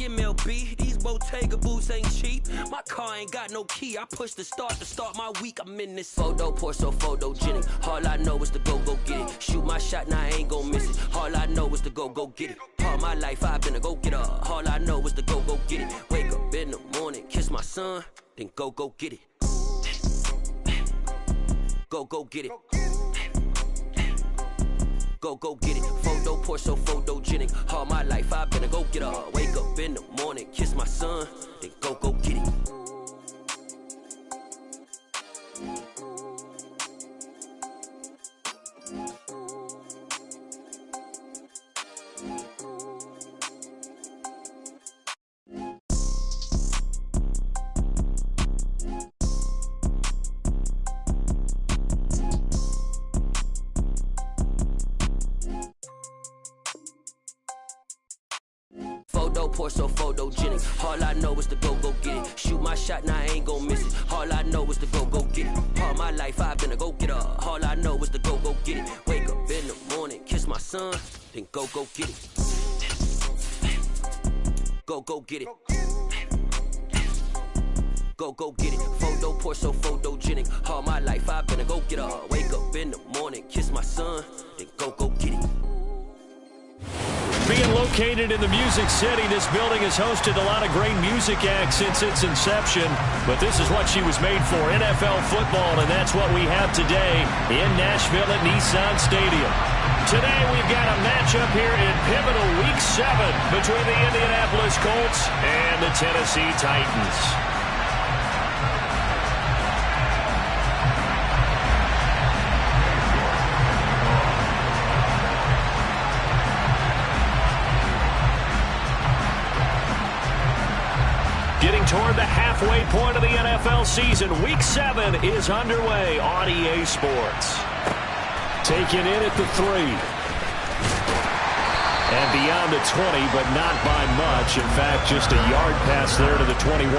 MLB, these Bottega boots ain't cheap. My car ain't got no key. I push the start to start my week. I'm in this photo, pour so photogenic. All I know is to go get it. Shoot my shot, now I ain't gon' miss it. All I know is to go get it. All my life I've been a go-getter. All I know is to go get it. Wake up in the morning, kiss my son, then go get it. Go get it. Go get it. Photo, pour so photogenic. All my life I've been a go-getter. Wake up in the morning, kiss my son, then go get it. Pour so photogenic. All I know is to go get it. Shoot my shot, now I ain't gon' miss it. All I know is to go get it. All my life I've been a go-getter. All I know is to go get it. Wake up in the morning, kiss my son, then go get it. Go get it. Go get it. Photo, pour so photogenic. All my life I've been a go-getter. Wake up in the morning, kiss my son, then go get it. Being located in the Music City, this building has hosted a lot of great music acts since its inception. But this is what she was made for, NFL football, and that's what we have today in Nashville at Nissan Stadium. Today we've got a matchup here in pivotal Week 7 between the Indianapolis Colts and the Tennessee Titans. Getting toward the halfway point of the NFL season, Week 7 is underway on EA Sports. Taken in at the 3. And beyond the 20, but not by much. In fact, just a yard pass there to the 21.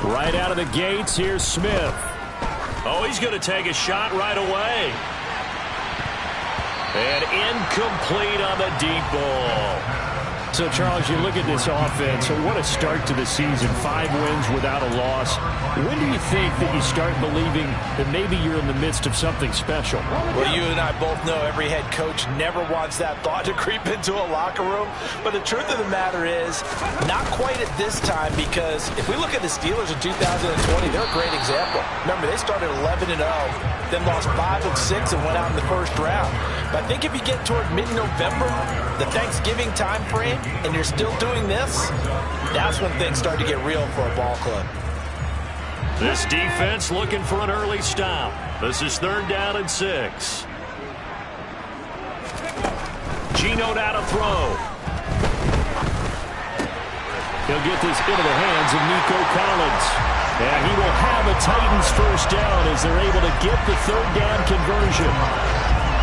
Right out of the gates, here's Smith. Oh, he's going to take a shot right away. And incomplete on the deep ball. So, Charles, you look at this offense, so what a start to the season. 5 wins without a loss. When do you think that you start believing that maybe you're in the midst of something special? Well, you and I both know every head coach never wants that thought to creep into a locker room. But the truth of the matter is, not quite at this time, because if we look at the Steelers in 2020, they're a great example. Remember, they started 11-0, then lost 5 of 6 and went out in the first round. But I think if you get toward mid-November, the Thanksgiving time frame, and you're still doing this, that's when things start to get real for a ball club. This defense looking for an early stop. This is 3rd down and 6. Geno down to throw. He'll get this into the hands of Nico Collins. And he will have a Titans first down as they're able to get the 3rd down conversion.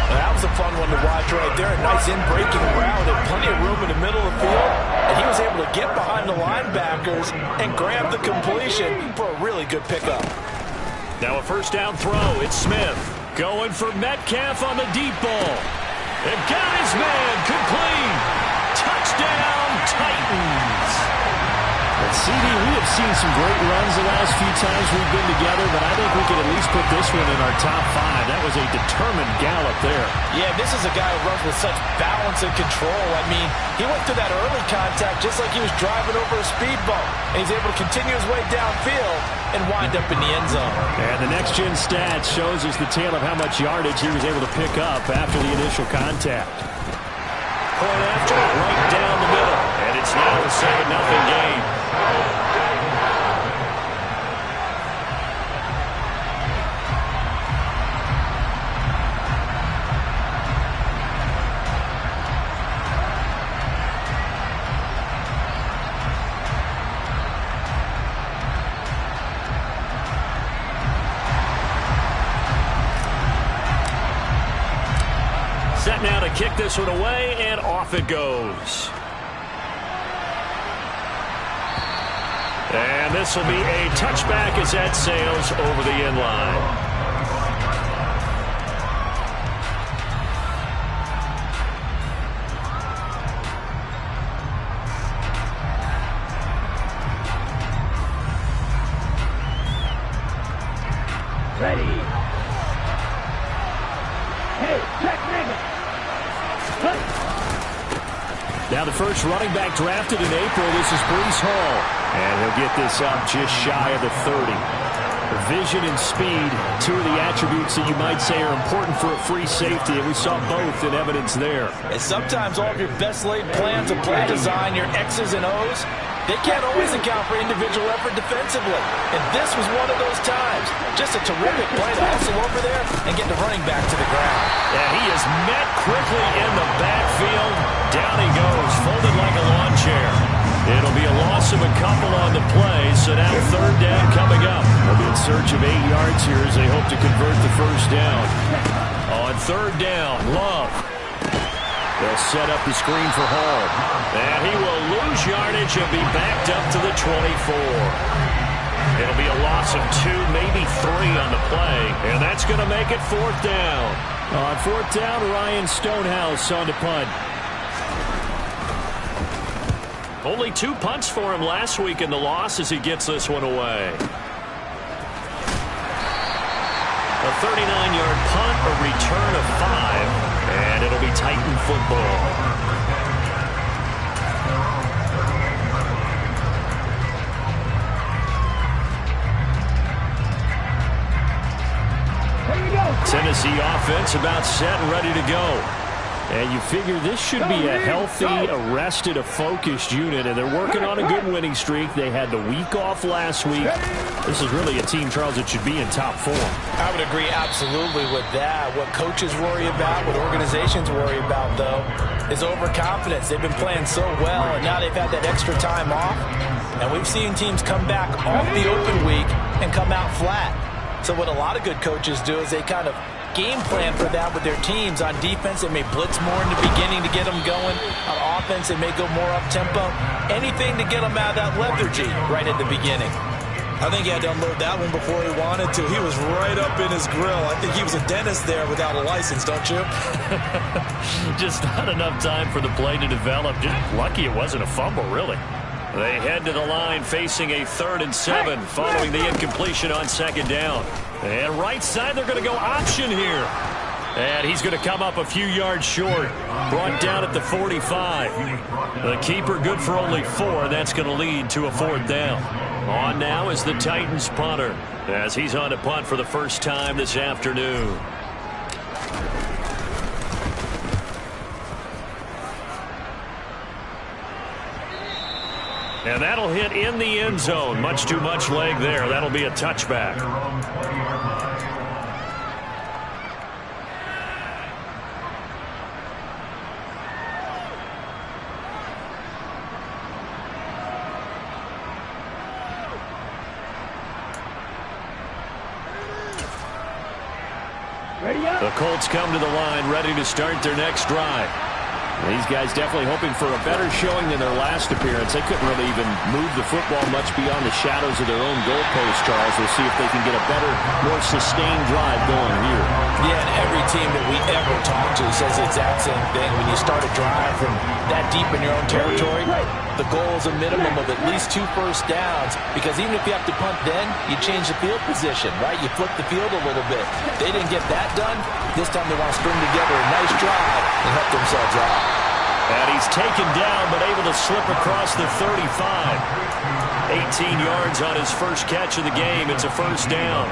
That was a fun one to watch right there. A nice in-breaking route and plenty of room in the middle of the field. And he was able to get behind the linebackers and grab the completion for a really good pickup. Now a first down throw. It's Smith going for Metcalf on the deep ball. And got his man complete. Touchdown, Titans. And CD, we have seen some great runs the last few times we've been together, but I think we could at least put this one in our top 5. That was a determined gallop there. Yeah, this is a guy who runs with such balance and control. I mean, he went through that early contact just like he was driving over a speed bump. And he's able to continue his way downfield and wind up in the end zone. And the next-gen stats shows us the tale of how much yardage he was able to pick up after the initial contact. Point after it, right down the middle. And it's now a 7-0 game. Set now to kick this one away, and off it goes. this will be a touchback as that sails over the end line. Ready. Hey, check, nigga. Now the first running back drafted in April, this is Breece Hall. And he'll get this up just shy of the 30. Vision and speed, two of the attributes that you might say are important for a free safety, and we saw both in evidence there. And sometimes all of your best laid plans of play design, your X's and O's, they can't always account for individual effort defensively. And this was one of those times. Just a terrific play to hustle over there and get the running back to the ground. And he is met quickly in the backfield. Down he goes, folded like a lawn chair. It'll be a loss of a couple on the play, so now third down coming up. They'll be in search of 8 yards here as they hope to convert the first down. On third down, Love. They'll set up the screen for Hall. And he will lose yardage and be backed up to the 24. It'll be a loss of 2, maybe 3 on the play. And that's going to make it fourth down. On fourth down, Ryan Stonehouse on to punt. Only 2 punts for him last week in the loss as he gets this one away. A 39-yard punt, a return of 5. And it'll be Titan football. Tennessee offense about set and ready to go. And you figure this should be a healthy, arrested, a focused unit, and they're working on a good winning streak. They had the week off last week. This is really a team, Charles, that should be in top form. I would agree absolutely with that. What coaches worry about, what organizations worry about, though, is overconfidence. They've been playing so well, and now they've had that extra time off. And we've seen teams come back off the open week and come out flat. So what a lot of good coaches do is they kind of game plan for that with their teams. On defense, they may blitz more in the beginning to get them going. On offense, they may go more up-tempo. Anything to get them out of that lethargy right at the beginning. I think he had to unload that one before he wanted to. He was right up in his grill. I think he was a dentist there without a license, don't you? Just not enough time for the play to develop. Just lucky it wasn't a fumble, really. They head to the line facing a 3rd and 7 following the incompletion on second down. And right side, they're going to go option here. And he's going to come up a few yards short. Brought down at the 45. The keeper good for only 4, and that's going to lead to a 4th down. On now is the Titans punter as he's on to punt for the first time this afternoon. And that'll hit in the end zone. Much too much leg there. That'll be a touchback. The Colts come to the line ready to start their next drive. These guys definitely hoping for a better showing than their last appearance. They couldn't really even move the football much beyond the shadows of their own goalpost, Charles. We'll see if they can get a better, more sustained drive going here. Yeah, and every team that we ever talk to says the exact same thing. When you start a drive from that deep in your own territory, the goal is a minimum of at least 2 first downs, because even if you have to punt then, you change the field position, right? You flip the field a little bit. They didn't get that done. This time they want to string together a nice drive and help themselves out. And he's taken down, but able to slip across the 35. 18 yards on his first catch of the game. It's a first down.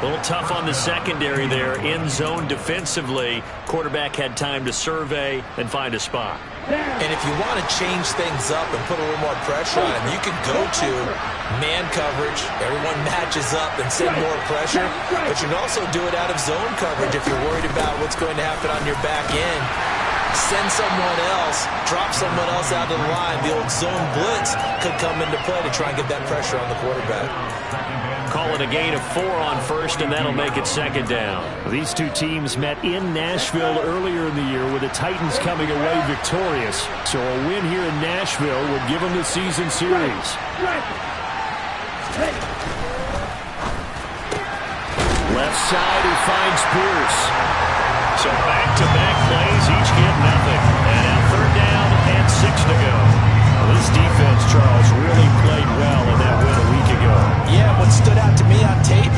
A little tough on the secondary there. End zone defensively. Quarterback had time to survey and find a spot. And if you want to change things up and put a little more pressure on him, you can go to man coverage. Everyone matches up and send more pressure. But you can also do it out of zone coverage if you're worried about what's going to happen on your back end. Send someone else, drop someone else out of the line. The old zone blitz could come into play to try and get that pressure on the quarterback. Call it a gain of 4 on first, and that'll make it second down. These two teams met in Nashville earlier in the year with the Titans coming away victorious. So a win here in Nashville would give them the season series. Left side, he finds Pierce. So back-to-back plays, each get nothing. And now third down and 6 to go. Well, this defense, Charles, really played well in that win a week ago. Yeah, what stood out to me on tape,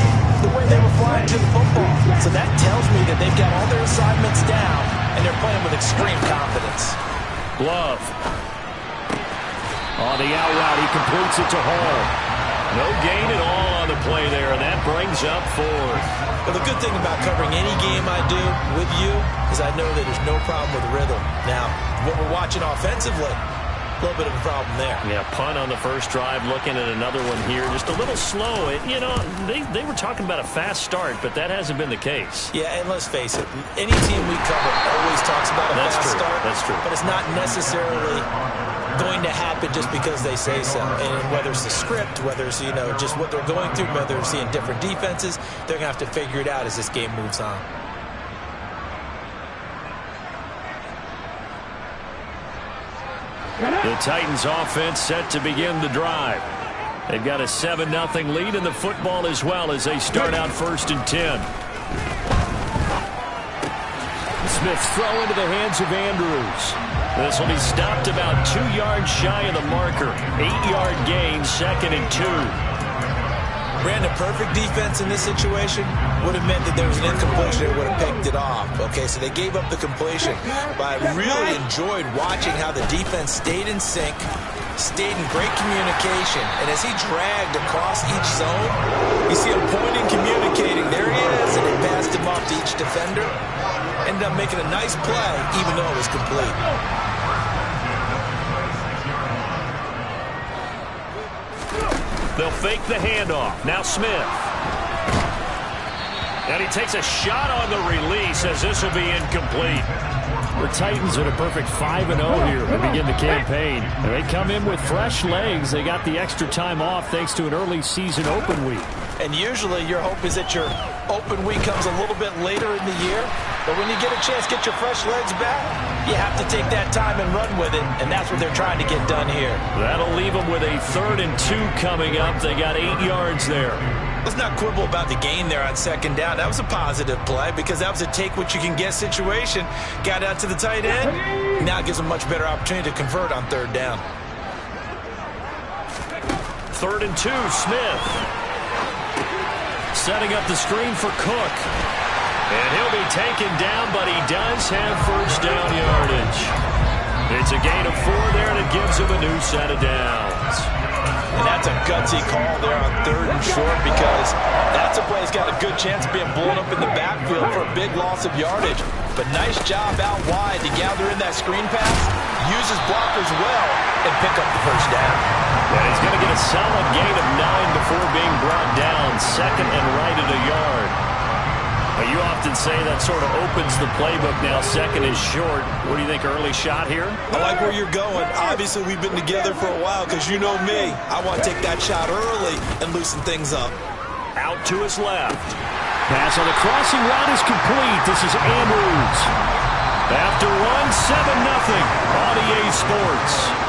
the way they were flying to the football. So that tells me that they've got all their assignments down, and they're playing with extreme confidence. Glove. On the out route, he completes it to Hall. No gain at all on the play there, and that brings up 4th. Well, the good thing about covering any game I do with you is I know that there's no problem with rhythm. Now, what we're watching offensively, a little bit of a problem there. Yeah, punt on the first drive, looking at another one here. Just a little slow. You know, they were talking about a fast start, but that hasn't been the case. Yeah, and let's face it, any team we cover always talks about a fast start. That's true. But it's not necessarily going to happen just because they say so. And whether it's the script, whether it's, just what they're going through, whether they're seeing different defenses, they're going to have to figure it out as this game moves on. The Titans offense set to begin the drive. They've got a 7-0 lead in the football as well as they start out 1st and 10. Smith's throw into the hands of Andrews. This will be stopped about 2 yards shy of the marker. 8-yard gain, 2nd and 2. Brandon, perfect defense in this situation would have meant that there was an incompletion that would have picked it off. Okay, so they gave up the completion. But I really enjoyed watching how the defense stayed in sync, stayed in great communication. And as he dragged across each zone, you see him pointing, communicating. There he is, and he passed him off to each defender. Ended up making a nice play, even though it was complete. They'll fake the handoff. Now Smith. And he takes a shot on the release as this will be incomplete. The Titans at a perfect 5-0 here to begin the campaign. And they come in with fresh legs. They got the extra time off thanks to an early season open week. And usually your hope is that your open week comes a little bit later in the year. But when you get a chance to get your fresh legs back, you have to take that time and run with it. And that's what they're trying to get done here. That'll leave them with a 3rd and 2 coming up. They got 8 yards there. Let's not quibble about the gain there on 2nd down. That was a positive play because that was a take-what-you-can-get situation. Got out to the tight end. Now it gives them a much better opportunity to convert on 3rd down. 3rd and 2, Smith. Setting up the screen for Cook. And he'll be taken down, but he does have 1st down yardage. It's a gain of 4 there, and it gives him a new set of downs. And that's a gutsy call there on 3rd and short because that's a play that's got a good chance of being blown up in the backfield for a big loss of yardage. But nice job out wide to gather in that screen pass, use his blockers well, and pick up the 1st down. And he's going to get a solid gain of 9 before being brought down. 2nd and right at a yard. Now, you often say that sort of opens the playbook now. 2nd is short. What do you think, early shot here? I like where you're going. Obviously, we've been together for a while because you know me. I want to take that shot early and loosen things up. Out to his left. Pass on the crossing route is complete. This is Andrews. After one, 7-0 on EA Sports.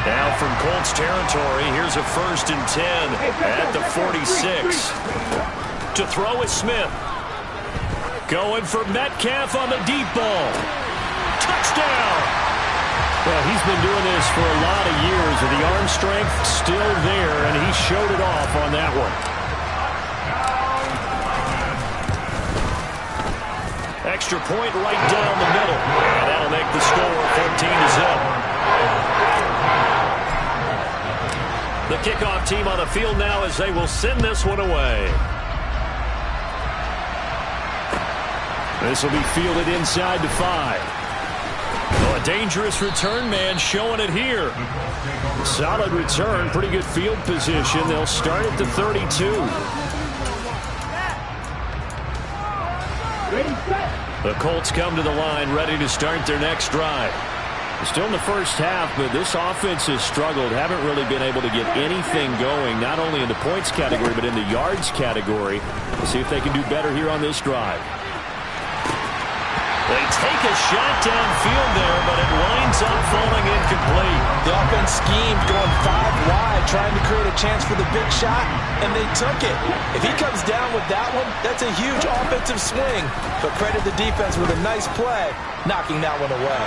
Now from Colts territory, here's a 1st and 10 at the 46. To throw is Smith. Going for Metcalf on the deep ball. Touchdown! Well, he's been doing this for a lot of years, and the arm strength still there, and he showed it off on that one. Extra point right down the middle. And that'll make the score 14-0. The kickoff team on the field now as they will send this one away. This will be fielded inside the 5. Well, a dangerous return man showing it here. Solid return, pretty good field position. They'll start at the 32. The Colts come to the line ready to start their next drive. Still in the first half, but this offense has struggled. Haven't really been able to get anything going, not only in the points category, but in the yards category. We'll see if they can do better here on this drive. They take a shot downfield there, but it winds up falling incomplete. The offense schemed going 5 wide, trying to create a chance for the big shot, and they took it. If he comes down with that one, that's a huge offensive swing. But credit the defense with a nice play, knocking that one away.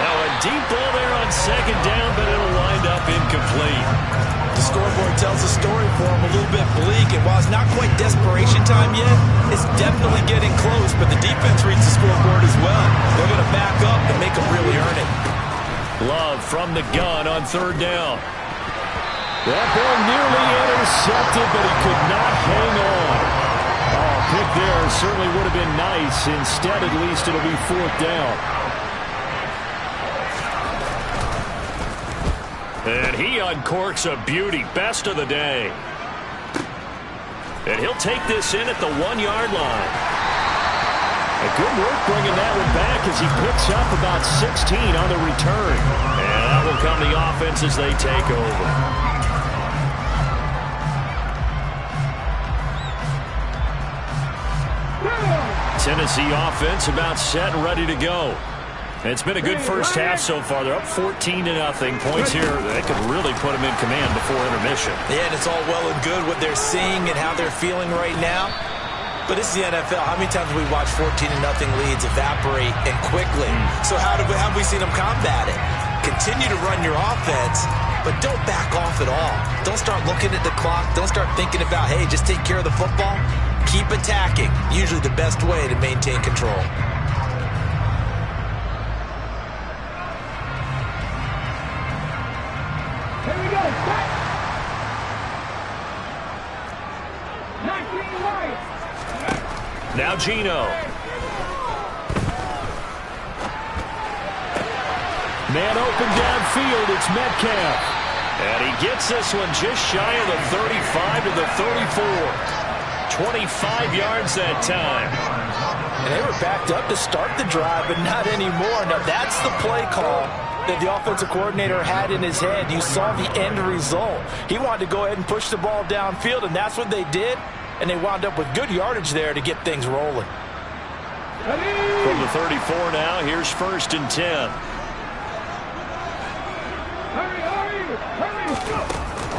Now a deep ball there on second down, but it'll wind up incomplete. The scoreboard tells a story for him, a little bit bleak, and while it's not quite desperation time yet, it's definitely getting close, but the defense reads the scoreboard as well. They're going to back up and make them really earn it. Love from the gun on third down. That ball nearly intercepted, but he could not hang on. Oh, pick there certainly would have been nice. Instead, at least, it'll be fourth down. And he uncorks a beauty. Best of the day. And he'll take this in at the 1-yard line. A good work bringing that one back as he picks up about 16 on the return. And that will come the offense as they take over. Tennessee offense about set and ready to go. It's been a good first half so far. They're up 14-0. Points here, they could really put them in command before intermission. Yeah, and it's all well and good what they're seeing and how they're feeling right now. But this is the NFL. How many times have we watched 14-0 leads evaporate and quickly? So how have we seen them combat it? Continue to run your offense, but don't back off at all. Don't start looking at the clock. Don't start thinking about, hey, just take care of the football. Keep attacking. Usually the best way to maintain control. Here we go. Cut. 19 right. Now Geno. Man open downfield. It's Metcalf. And he gets this one just shy of the 35 to the 34. 25 yards that time. And they were backed up to start the drive, but not anymore. Now that's the play call that the offensive coordinator had in his head. You saw the end result. He wanted to go ahead and push the ball downfield, and that's what they did. And they wound up with good yardage there to get things rolling. From the 34 now, here's 1st and 10.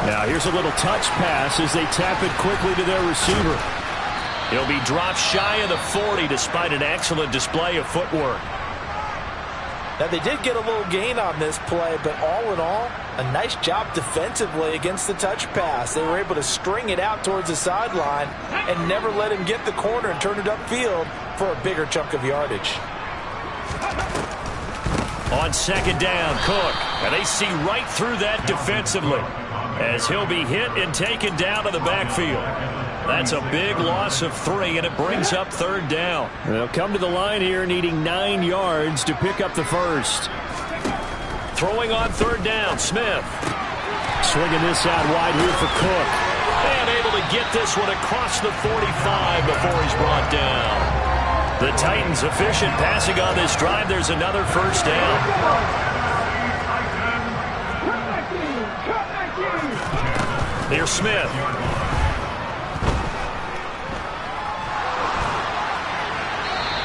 Now here's a little touch pass as they tap it quickly to their receiver. He'll be dropped shy of the 40 despite an excellent display of footwork. Now they did get a little gain on this play, but all in all, a nice job defensively against the touch pass. They were able to string it out towards the sideline and never let him get the corner and turn it upfield for a bigger chunk of yardage. On second down, Cook. And they see right through that defensively as he'll be hit and taken down to the backfield. That's a big loss of 3, and it brings up 3rd down. They'll come to the line here needing 9 yards to pick up the first. Throwing on 3rd down, Smith. Swinging this out wide here for Cook. And able to get this one across the 45 before he's brought down. The Titans efficient passing on this drive. There's another 1st down. Here's Smith.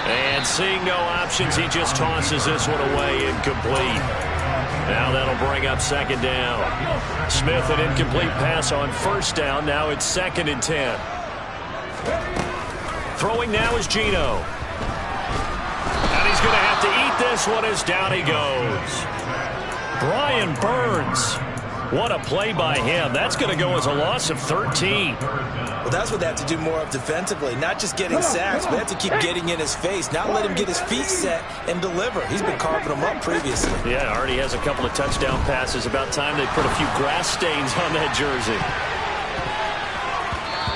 And seeing no options, he just tosses this one away, incomplete. Now that'll bring up 2nd down. Smith, an incomplete pass on 1st down. Now it's 2nd and 10. Throwing now is Geno. And he's going to have to eat this one as down he goes. Brian Burns. What a play by him. That's going to go as a loss of 13. Well, that's what they have to do more of defensively. Not just getting sacks, but they have to keep getting in his face. Not let him get his feet set and deliver. He's been carving them up previously. Yeah, already has a couple of touchdown passes. About time they put a few grass stains on that jersey.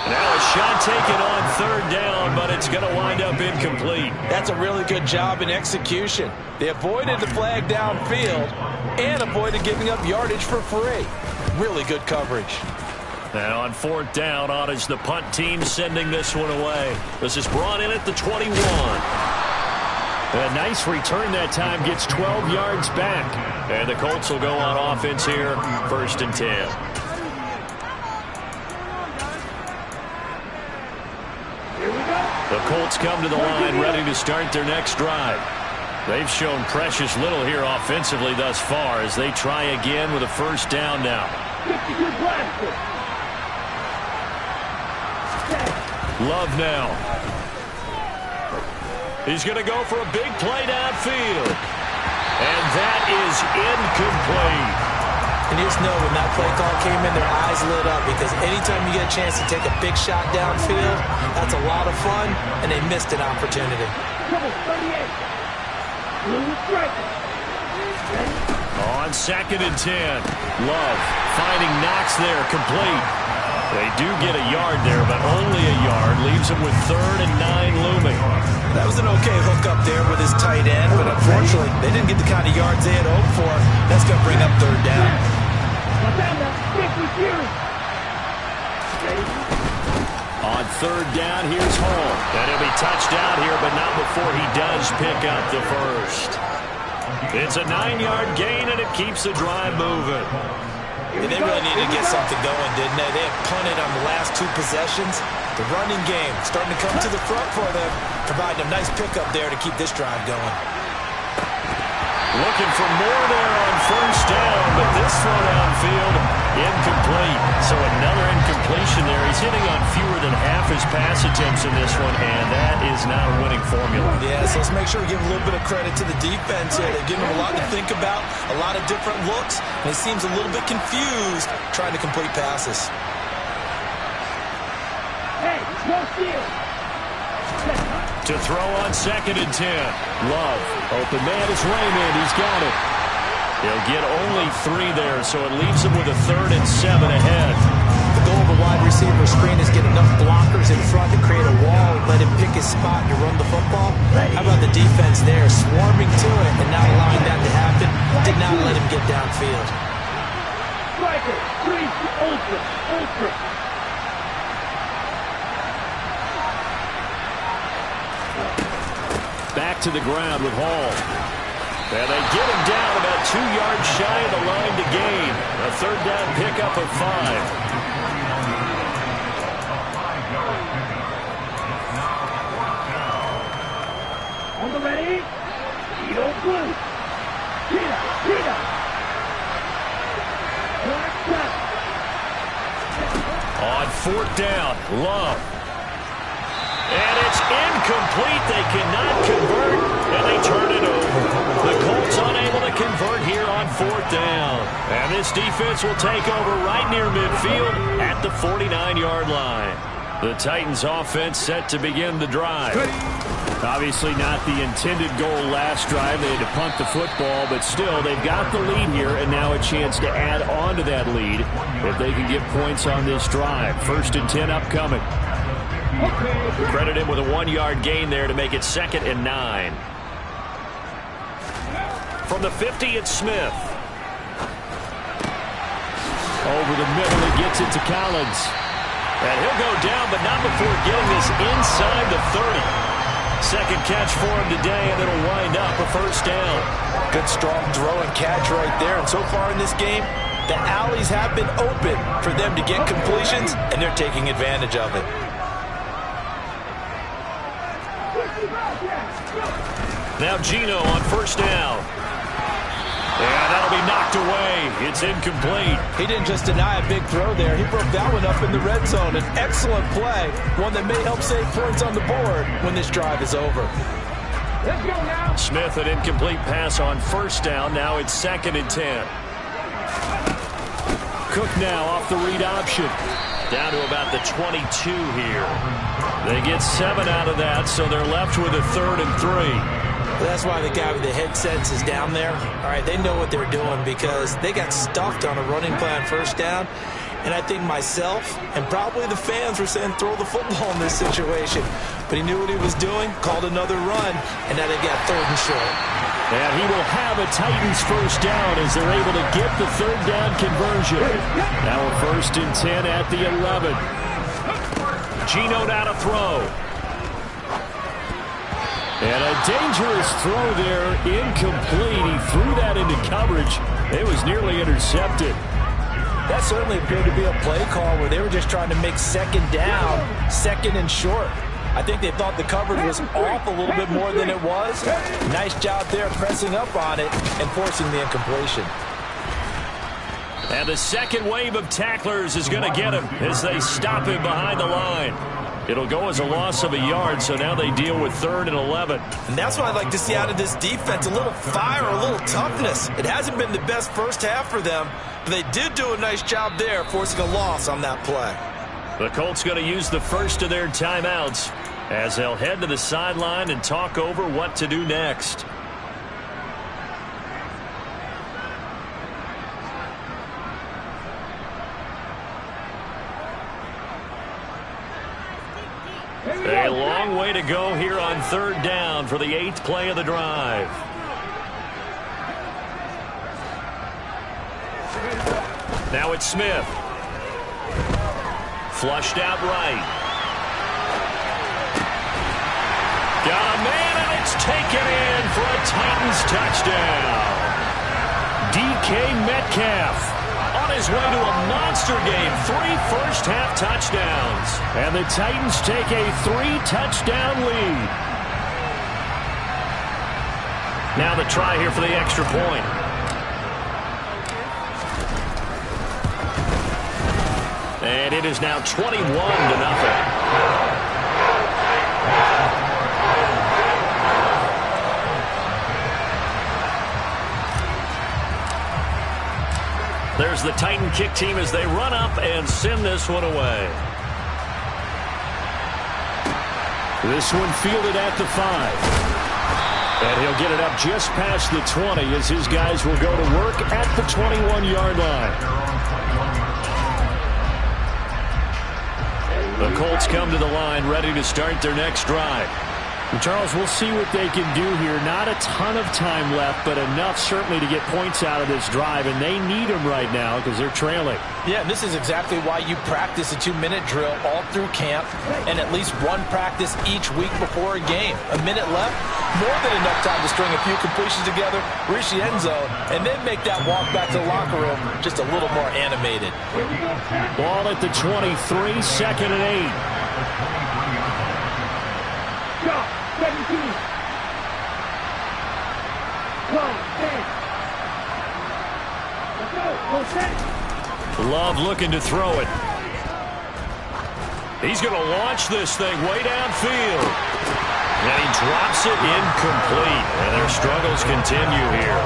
Now a shot taken on 3rd down, but it's going to wind up incomplete. That's a really good job in execution. They avoided the flag downfield and avoided giving up yardage for free. Really good coverage. And on 4th down, on is the punt team sending this one away. This is brought in at the 21. A nice return that time, gets 12 yards back. And the Colts will go on offense here, 1st and 10. The Colts come to the line ready to start their next drive. They've shown precious little here offensively thus far as they try again with a 1st down now. Love now. He's going to go for a big play downfield. And that is incomplete. And you just know when that play call came in, their eyes lit up, because anytime you get a chance to take a big shot downfield, that's a lot of fun, and they missed an opportunity. On 2nd and 10, Love finding Knox there, complete. They do get a yard there, but only a yard. Leaves them with 3rd and 9 looming. That was an okay hook up there with his tight end, but unfortunately, they didn't get the kind of yards they had hoped for. That's going to bring up 3rd down. On 3rd down, here's Hall. And he'll be touched out here, but not before he does pick up the 1st. It's a 9-yard gain, and it keeps the drive moving. And they really needed to get something going, didn't they? They have punted on the last 2 possessions. The running game starting to come to the front for them, providing a nice pickup there to keep this drive going. Looking for more there on 1st down, but this throw downfield, incomplete. So another incompletion there. He's hitting on fewer than half his pass attempts in this one, and that is not a winning formula. Yeah, so let's make sure we give a little bit of credit to the defense here. They're giving him a lot to think about, a lot of different looks, and he seems a little bit confused trying to complete passes. Hey, no steal. To throw on 2nd and 10. Love. Open man is Raymond. He's got it. He'll get only 3 there, so it leaves him with a 3rd and 7 ahead. The goal of a wide receiver screen is get enough blockers in front to create a wall and let him pick his spot to run the football. How about the defense there, swarming to it and not allowing that to happen? Did not let him get downfield. Striker, freeze, ultra. Back to the ground with Hall. And they get him down about 2 yards shy of the line to gain. A 3rd down pickup of 5. On the ready? Edo blue. Cheetah. On 4th down, Love. And it's incomplete. They cannot convert, and they turn it over. The Colts unable to convert here on 4th down. And this defense will take over right near midfield at the 49-yard line. The Titans offense set to begin the drive. Obviously not the intended goal last drive. They had to punt the football, but still, they've got the lead here, and now a chance to add on to that lead if they can get points on this drive. 1st and 10 upcoming. Credit him with a 1-yard gain there to make it 2nd and 9. From the 50, it's Smith. Over the middle, he gets it to Collins. And he'll go down, but not before getting this inside the 30. Second catch for him today, and it'll wind up a 1st down. Good, strong throw and catch right there. And so far in this game, the alleys have been open for them to get completions, and they're taking advantage of it. Now Gino on 1st down. And that'll be knocked away. It's incomplete. He didn't just deny a big throw there. He broke that one up in the red zone. An excellent play. One that may help save points on the board when this drive is over. Let's go now. Smith, an incomplete pass on 1st down. Now it's 2nd and 10. Cook now off the read option. Down to about the 22 here. They get 7 out of that, so they're left with a 3rd and 3. That's why the guy with the headsets is down there. All right, they know what they're doing because they got stuffed on a running play on 1st down. And I think myself and probably the fans were saying throw the football in this situation. But he knew what he was doing, called another run, and now they've got 3rd and short. And he will have a Titans 1st down as they're able to get the 3rd down conversion. Now a 1st and 10 at the 11. Gino now to throw. And a dangerous throw there, incomplete. He threw that into coverage. It was nearly intercepted. That certainly appeared to be a play call where they were just trying to make second down, second and short. I think they thought the coverage was off a little bit more than it was. Nice job there pressing up on it and forcing the incompletion. And the second wave of tacklers is going to get him as they stop him behind the line. It'll go as a loss of a yard, so now they deal with 3rd and 11. And that's what I'd like to see out of this defense, a little fire, a little toughness. It hasn't been the best first half for them, but they did do a nice job there, forcing a loss on that play. The Colts going to use the first of their timeouts as they'll head to the sideline and talk over what to do next. A long way to go here on 3rd down for the 8th play of the drive. Now it's Smith. Flushed out right. Got a man, and it's taken in for a Titans touchdown. DK Metcalf on his way to a monster game. 3 first-half touchdowns. And the Titans take a 3-touchdown lead. Now the try here for the extra point. And it is now 21-0. There's the Titan kick team as they run up and send this one away. This one fielded at the 5. And he'll get it up just past the 20 as his guys will go to work at the 21-yard line. The Colts come to the line ready to start their next drive. Charles, we'll see what they can do here. Not a ton of time left, but enough certainly to get points out of this drive, and they need them right now because they're trailing. Yeah, and this is exactly why you practice a 2-minute drill all through camp and at least one practice each week before a game. A minute left, more than enough time to string a few completions together, reach the end zone, and then make that walk back to the locker room just a little more animated. Ball at the 23, 2nd and 8. 17. Come, 10. Let's go. Go set. Love looking to throw it. He's going to launch this thing way downfield. And he drops it incomplete. And their struggles continue here.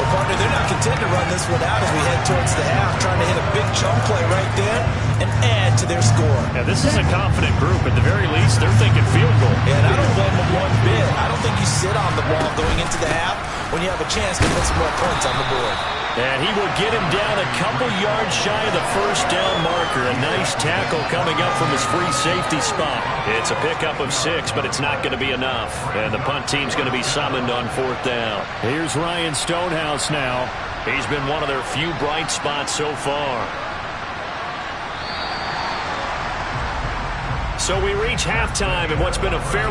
Well, partner, they're not content to run this one out as we head towards the half, trying to hit a big chunk play right there and add to their score. Yeah, this is a confident group. At the very least, they're thinking field goal. And I don't blame them one bit. I don't think you sit on the ball going into the half when you have a chance to put some more points on the board. And he will get him down a couple yards shy of the first down marker. A nice tackle coming up from his free safety spot. It's a pickup of 6, but it's not going to be enough. And the punt team's going to be summoned on 4th down. Here's Ryan Stonehouse now. He's been one of their few bright spots so far. So we reach halftime in what's been a fairly